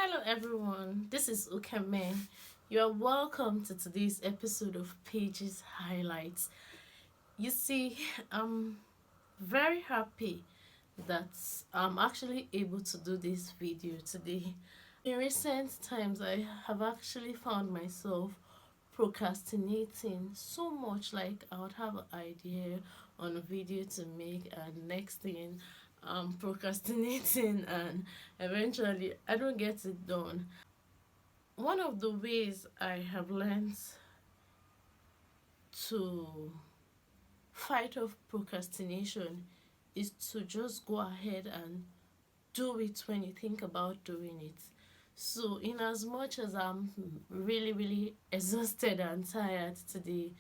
Hello everyone, this is Ukeme. You are welcome to today's episode of Pages Highlights. You see, I'm very happy that I'm actually able to do this video today. In recent times, I have actually found myself procrastinating so much. Like, I would have an idea on a video to make, and next thing I'm procrastinating, and eventually I don't get it done. One of the ways I have learned to fight off procrastination is to just go ahead and do it when you think about doing it. So, in as much as I'm really exhausted and tired today,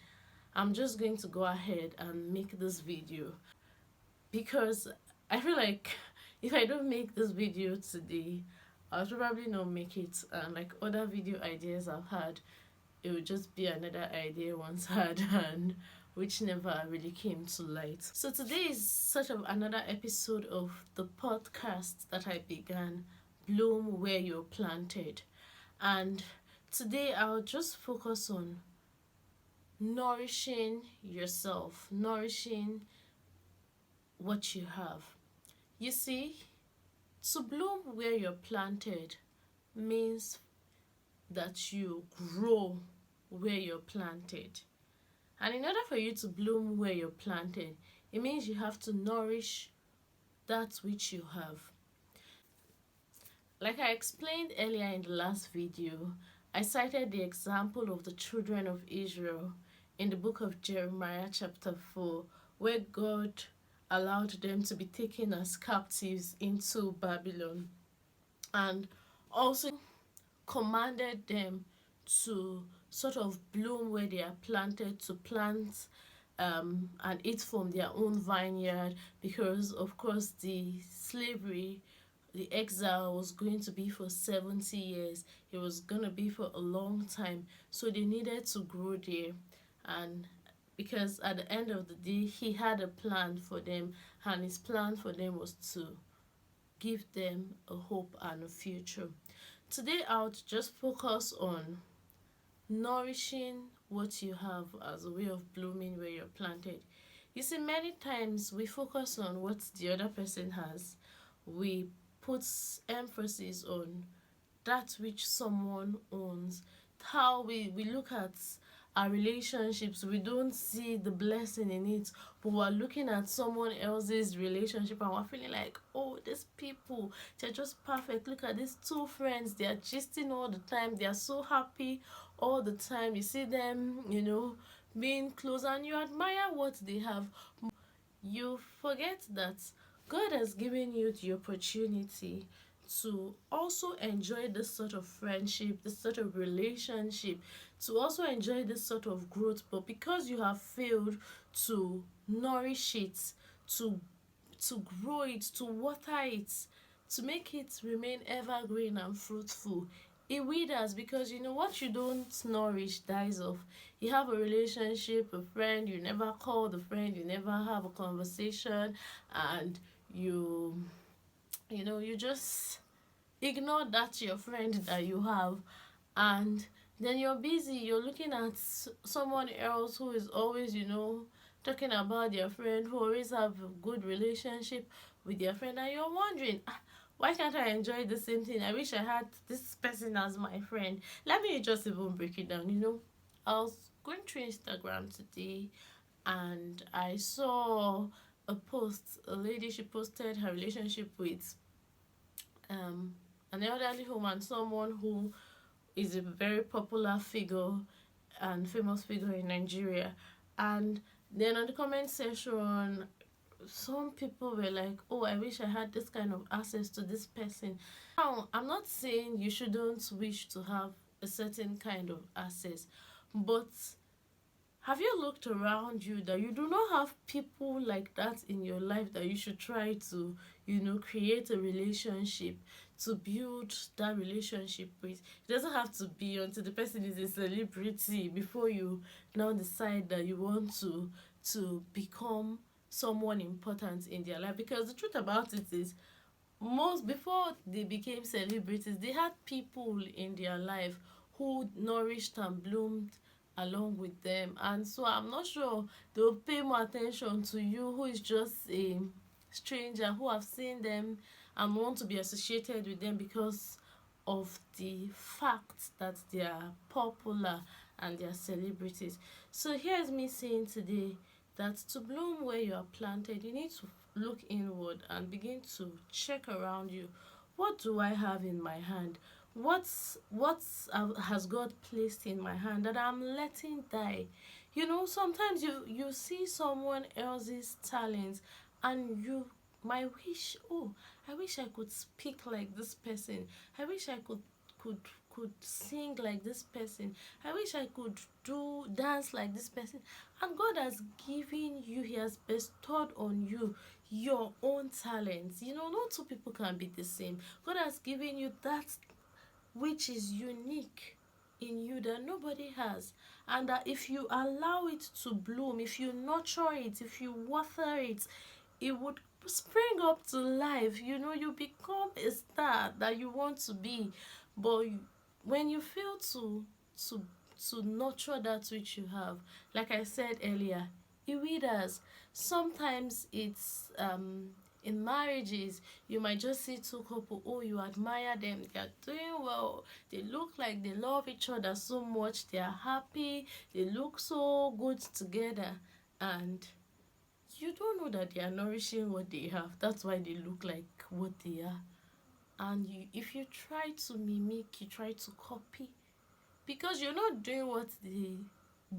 I'm just going to go ahead and make this video because I feel like if I don't make this video today, I'll probably not make it. And like other video ideas I've had, it would just be another idea once had and which never really came to light. So today is sort of another episode of the podcast that I began, Bloom Where You're Planted. And today I'll just focus on nourishing yourself, nourishing what you have. You see, to bloom where you're planted means that you grow where you're planted. And in order for you to bloom where you're planted, it means you have to nourish that which you have. Like I explained earlier in the last video, I cited the example of the children of Israel in the book of Jeremiah chapter 4, where God allowed them to be taken as captives into Babylon, and also commanded them to sort of bloom where they are planted, to plant and eat from their own vineyard, because of course the slavery, the exile was going to be for 70 years. It was going to be for a long time, so they needed to grow there. And because at the end of the day he had a plan for them, and his plan for them was to give them a hope and a future. Today I would just focus on nourishing what you have as a way of blooming where you're planted. You see, many times we focus on what the other person has. We put emphasis on that which someone owns. How we look at our relationships, we don't see the blessing in it, but we're looking at someone else's relationship and we're feeling like, oh, these people, they're just perfect. Look at these two friends, they're gisting all the time, they're so happy all the time. You see them, being close, and you admire what they have. You forget that God has given you the opportunity to also enjoy this sort of friendship, this sort of relationship, to also enjoy this sort of growth, but because you have failed to nourish it, to grow it, to water it, to make it remain evergreen and fruitful, it withers, because what you don't nourish dies off. You have a relationship, a friend, you never call the friend, you never have a conversation, and you just ignore that your friend that you have, and then you're busy, you're looking at someone else who is always talking about their friend, who always have a good relationship with their friend, and you're wondering, why can't I enjoy the same thing? I wish I had this person as my friend. Let me just even break it down. I was going through Instagram today and I saw a post. A lady, she posted her relationship with an elderly woman, someone who is a very popular figure and famous figure in Nigeria. And then on the comment section, some people were like, oh, I wish I had this kind of access to this person. Now, I'm not saying you shouldn't wish to have a certain kind of access, but have you looked around you that you do not have people like that in your life that you should try to, create a relationship, to build that relationship with? It doesn't have to be until the person is a celebrity before you now decide that you want to become someone important in their life. Because the truth about it is, most before they became celebrities, they had people in their life who nourished and bloomed along with them. And so I'm not sure they'll pay more attention to you who is just a stranger who have seen them and want to be associated with them because of the fact that they are popular and they are celebrities. So here's me saying today that to bloom where you are planted, you need to look inward and begin to check around you. What do I have in my hand? What has God placed in my hand that I'm letting die? You know, sometimes you see someone else's talent and you my wish, oh, I wish I could speak like this person. I wish I could could sing like this person. I wish I could do dance like this person. And God has given you, He has bestowed on you your own talents. You know, not two people can be the same. God has given you that which is unique in you that nobody has, and that if you allow it to bloom, if you nurture it, if you water it, it would spring up to life. You know, you become a star that you want to be. But when you fail to to nurture that which you have, like I said earlier, it withers. Sometimes it's in marriages, you might just see two couple, oh, you admire them, they are doing well, they look like they love each other so much, they are happy, they look so good together, and you don't know that they are nourishing what they have. That's why they look like what they are. And if you try to mimic, you try to copy, because you're not doing what they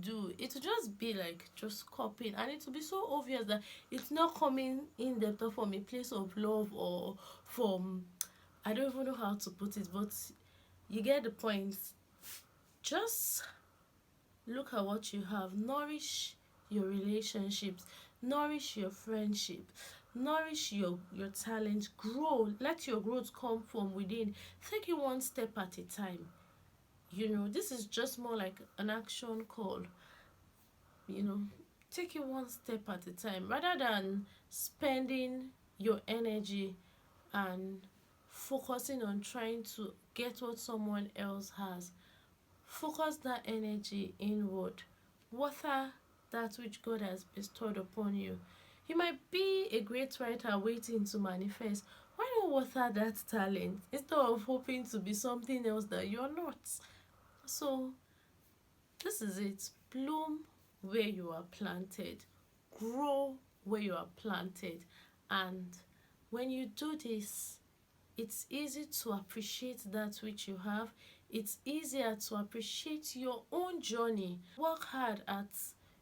do, it will just be like just copying, and it will be so obvious that it's not coming in depth or from a place of love or from, I don't even know how to put it, but you get the point. Just look at what you have, nourish your relationships, nourish your friendship, nourish your talent, grow, let your growth come from within. Take it one step at a time. You know, this is just more like an action call. You know, take it one step at a time rather than spending your energy and focusing on trying to get what someone else has. Focus that energy inward. Water that which God has bestowed upon you. You might be a great writer waiting to manifest. Why not water that talent instead of hoping to be something else that you're not? So, this is it. Bloom where you are planted. Grow where you are planted. And when you do this, it's easy to appreciate that which you have. It's easier to appreciate your own journey. Work hard at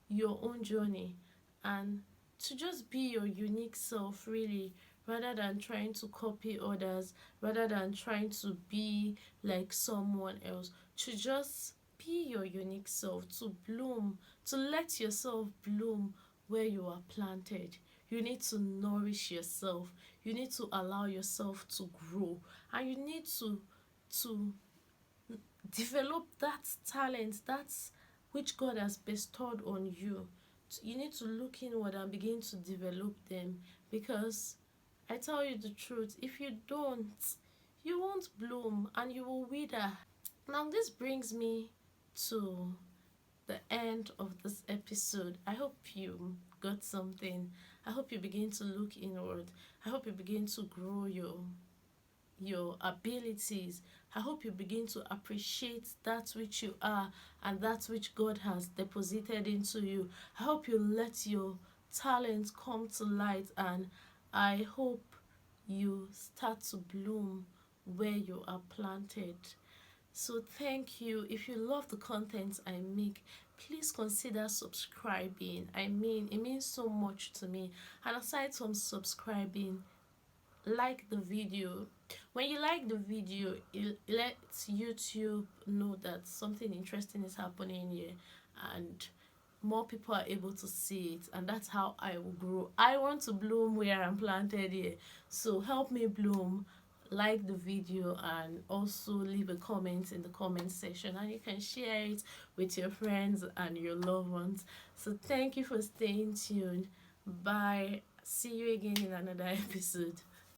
your own journey and to just be your unique self, really, rather than trying to copy others, rather than trying to be like someone else. To just be your unique self, to bloom, to let yourself bloom where you are planted. You need to nourish yourself. You need to allow yourself to grow, and you need to develop that talent, that's which God has bestowed on you. You need to look inward and begin to develop them, because I tell you the truth, if you don't, you won't bloom and you will wither. Now this brings me to the end of this episode. I hope you got something. I hope you begin to look inward. I hope you begin to grow your abilities. I hope you begin to appreciate that which you are and that which God has deposited into you. I hope you let your talents come to light, and I hope you start to bloom where you are planted. So thank you. If you love the content I make, please consider subscribing. I mean, it means so much to me. And aside from subscribing, like the video. When you like the video, it lets YouTube know that something interesting is happening here, and more people are able to see it, and that's how I will grow. I want to bloom where I'm planted here, so help me bloom. Like the video and also leave a comment in the comment section, and you can share it with your friends and your loved ones. So thank you for staying tuned. Bye. See you again in another episode.